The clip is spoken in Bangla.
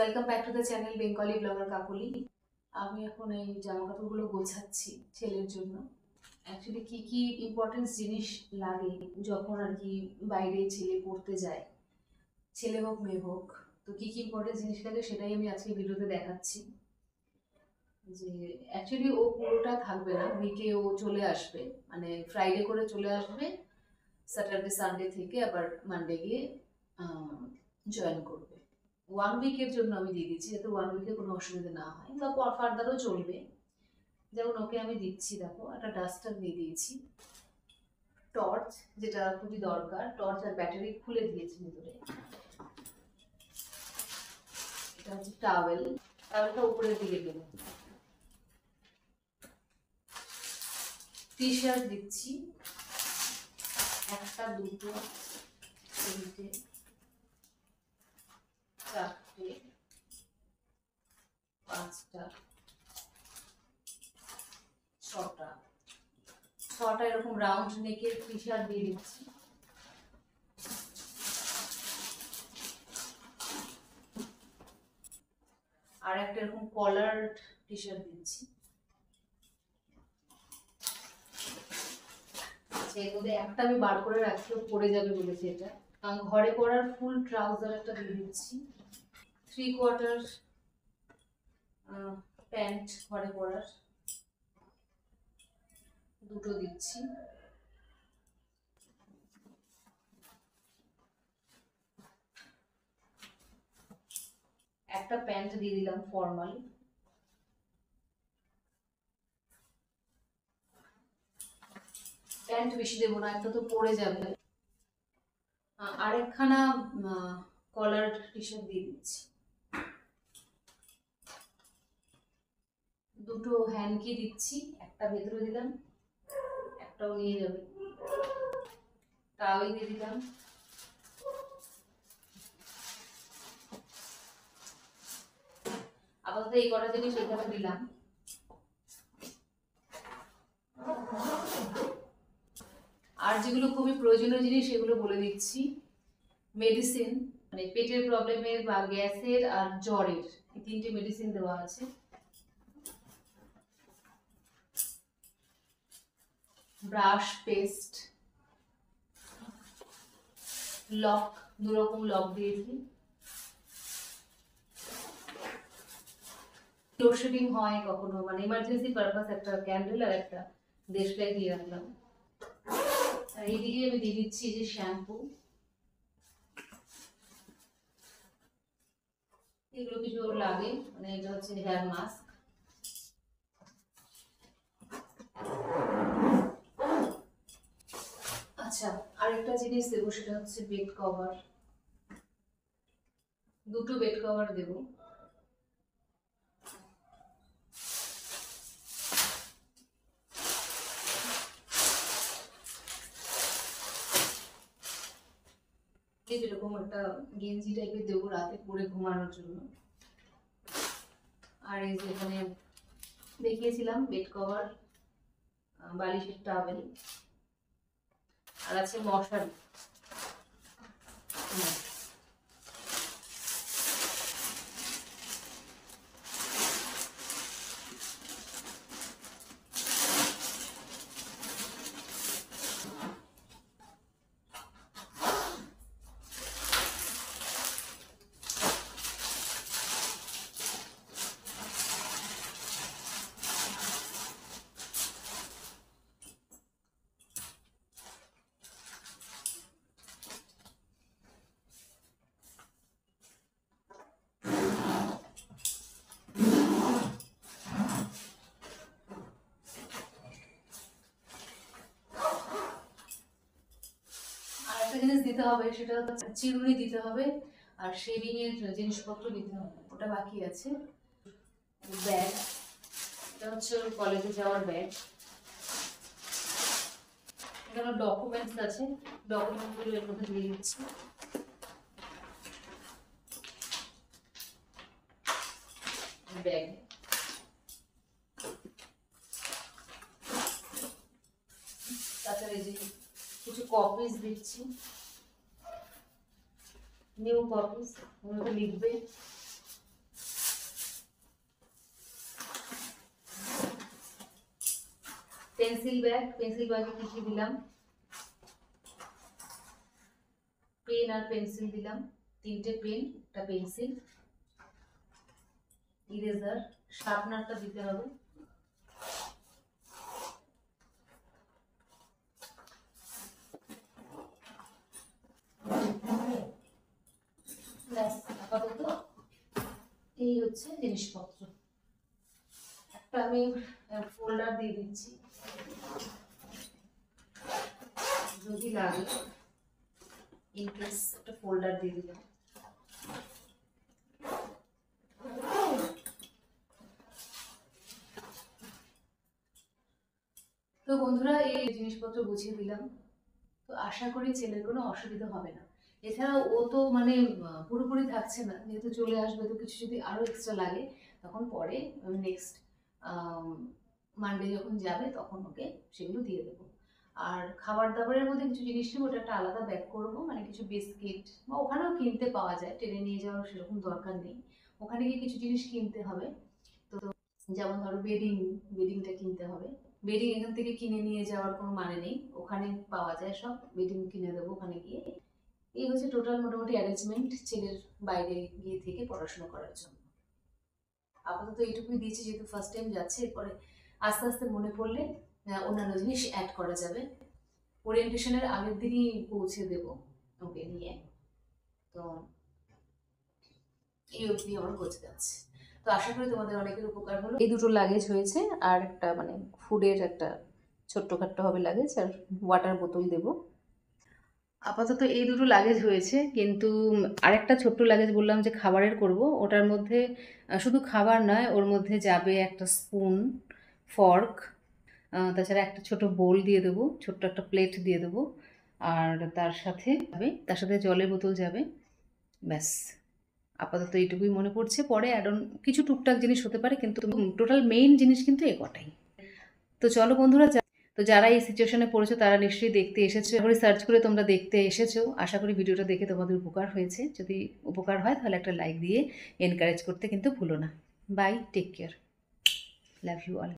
Welcome back to the channel Bengali blogger Kakali. আমি এখন এই জামা কাপড়গুলো গোছাচ্ছি ছেলের জন্য। অ্যাকচুয়ালি কি কি ইম্পর্টেন্ট জিনিস লাগে যখন আর কি বাইরে ছেলে পড়তে যায়, ছেলে হোক মেয়ে হোক, তো কি কি ইম্পর্টেন্ট জিনিস লাগে সেটাই আমি আজকে ভিডিওতে দেখাচ্ছি। যে অ্যাকচুয়ালি ও পুরোটা থাকবে না, উইকে ও চলে আসবে, মানে ফ্রাইডে করে চলে আসবে, স্যাটারডে সানডে থেকে আবার মানডে গিয়ে জয়েন করবে। 1 উইকের জন্য আমি দিয়ে দিচ্ছি, যাতে 1 উইকে কোনো অসুবিধা না হয় বা ফার্দারও চলবে। যেমন ওকে আমি দিচ্ছি, দেখো একটা ডাস্টার দিয়ে দিয়েছি, টর্চ যেটা খুবই দরকার, টর্চ আর ব্যাটারি খুলে দিয়েছি ভিতরে। এটা হচ্ছে টাওয়েল, টাওয়েলটা উপরের দিকে দেবো। টি শার্ট দিচ্ছি, একটা দুটো তিনটে চারটে পাঁচটা ছটা এরকম রাউন্ড নেকের টি শার্ট দিয়ে দিচ্ছি। আর একটা এরকম কলার টি শার্ট দিচ্ছি। এর মধ্যে একটা আমি বার করে রাখছি, পরে যাবে বলেছি এটা। ঘরে পরার ফুল ট্রাউজার একটা দিয়ে দিচ্ছি। 3/4 প্যান্ট ঘরে পরার দুটো দিচ্ছি। একটা প্যান্ট দিয়ে দিলাম ফর্মাল। প্যান্ট বেশি দেবো না, একটা তো পরে যাবে। আরেকখানা কলার টি শার্ট দিয়ে দিচ্ছি। দুটো হ্যান্ডকি দিচ্ছি, একটা ভেতরে দিলাম, একটাও নিয়ে যাবে। টাওয়েল দিয়ে দিলাম। আপাতত এই কটা জিনিস এখানে দিলাম। আর যেগুলো খুবই প্রয়োজনীয় জিনিস সেগুলো বলে দিচ্ছি। মেডিসিন, মানে পেটের প্রবলেমের বা গ্যাসের আর জ্বরের, এই 3টে মেডিসিন দেওয়া আছে। ব্রাশ, পেস্ট, লক, দুরকম লক দিয়েছি। লোডশেডিং হয় কখনো, মানে ইমার্জেন্সি পারপাস একটা ক্যান্ডেল আর একটা দেশলাই দিয়ে রাখলাম। আর এইদিকে আমি দিয়ে দিচ্ছি যে শ্যাম্পু, এগুলো কিছু লাগে, মানে এটা হচ্ছে হেয়ার মাস্ক। আচ্ছা, আরেকটা জিনিস দেবো, সেটা হচ্ছে বেড কভার। দুটো বেড কভার দেবো। এরকম একটা গেঞ্জি টাইপের দেবো রাতে পরে ঘুমানোর জন্য। আর এই যে এখানে দেখিয়েছিলাম বেড কভার, বালিশের টাওয়েল, আর আছে মশারি। জিনিস দিতে হবে, সেটা হচ্ছে চিরুনি দিতে হবে, আর শেভিং এর জিনিসপত্র দিতে হবে, ওটা বাকি আছে। ব্যাগ, এটা হচ্ছে কলেজে যাওয়ার ব্যাগ। এখানে ডকুমেন্টস আছে, ডকুমেন্টগুলো এর মধ্যে দিয়ে দিচ্ছি। ব্যাগ, তাছাড়া এই যে কিছু কপিস দিচ্ছি, নিউ কপিস, ওগুলো লিখবে। পেন্সিল ব্যাগে কি কি দিলাম, পেন আর পেন্সিল দিলাম, 3টে পেন, একটা পেন্সিল, ইরেজার, শার্পনারটা দিতে হবে। আপাতত এই হচ্ছে জিনিসপত্র। একটা আমি ফোল্ডার দিয়ে দিচ্ছি, যদি লাগে ইনকেস একটা ফোল্ডার দিয়ে দিলাম। তো বন্ধুরা, এই জিনিসপত্র গুছিয়ে দিলাম, তো আশা করি ছেলের কোনো অসুবিধা হবে না। এছাড়াও ও তো মানে পুরোপুরি থাকছে না, যেহেতু চলে আসবে, তো কিছু যদি আরও এক্সট্রা লাগে তখন পরে নেক্সট মানডে যখন যাবে তখন ওকে সেগুলো দিয়ে দেবো। আর খাবার দাবারের মধ্যে কিছু জিনিস নেবো, ওটা একটা আলাদা ব্যাগ করবো, মানে কিছু বিস্কিট বা ওখানেও কিনতে পাওয়া যায়, ট্রেনে নিয়ে যাওয়ার সেরকম দরকার নেই, ওখানে গিয়ে কিছু জিনিস কিনতে হবে। তো যেমন ধরো বেডিংটা কিনতে হবে। বেডিং এখান থেকে কিনে নিয়ে যাওয়ার কোনো মানে নেই, ওখানে পাওয়া যায় সব, বেডিং কিনে দেবো ওখানে গিয়ে। এই হচ্ছে টোটাল মোটামুটি অ্যারেঞ্জমেন্ট ছেলের বাইরে গিয়ে থেকে পড়াশোনা করার জন্য। আপাতত এইটুকুই দিয়েছি, যেহেতু ফার্স্ট টাইম যাচ্ছে, এরপরে আস্তে আস্তে মনে পড়লে অন্যান্য জিনিস অ্যাড করা যাবে। ওরিয়েন্টেশনের আগের দিনই পৌঁছে দেবো ওকে নিয়ে। তো এই অবধি আমার গোছ যাচ্ছে। তো আশা করি তোমাদের অনেকের উপকার হলো। এই দুটো লাগেজ হয়েছে, আর একটা মানে ফুডের একটা ছোট্টখাট্ট হবে লাগেজ, আর ওয়াটার বোতল দেবো। আপাতত এই দুটো লাগেজ হয়েছে, কিন্তু আরেকটা ছোট্ট লাগেজ বললাম যে খাবারের করব, ওটার মধ্যে শুধু খাবার নয়, ওর মধ্যে যাবে একটা স্পুন, ফর্ক, তাছাড়া একটা ছোট বোল দিয়ে দেবো, ছোট্ট একটা প্লেট দিয়ে দেবো, আর তার সাথে জলের বোতল যাবে। ব্যাস, আপাতত এইটুকুই মনে পড়ছে। পরে অ্যাড অন কিছু টুকটাক জিনিস হতে পারে, কিন্তু টোটাল মেইন জিনিস কিন্তু এ কটাই। তো চলো বন্ধুরা, তো যারা এই সিচুয়েশনে পড়েছো তারা নিশ্চয়ই দেখতে এসেছো, এখন সার্চ করে তোমরা দেখতে এসেছো। আশা করি ভিডিওটা দেখে তোমাদের উপকার হয়েছে। যদি উপকার হয় তাহলে একটা লাইক দিয়ে এনকারেজ করতে কিন্তু ভুলো না। Bye, take care, love you all.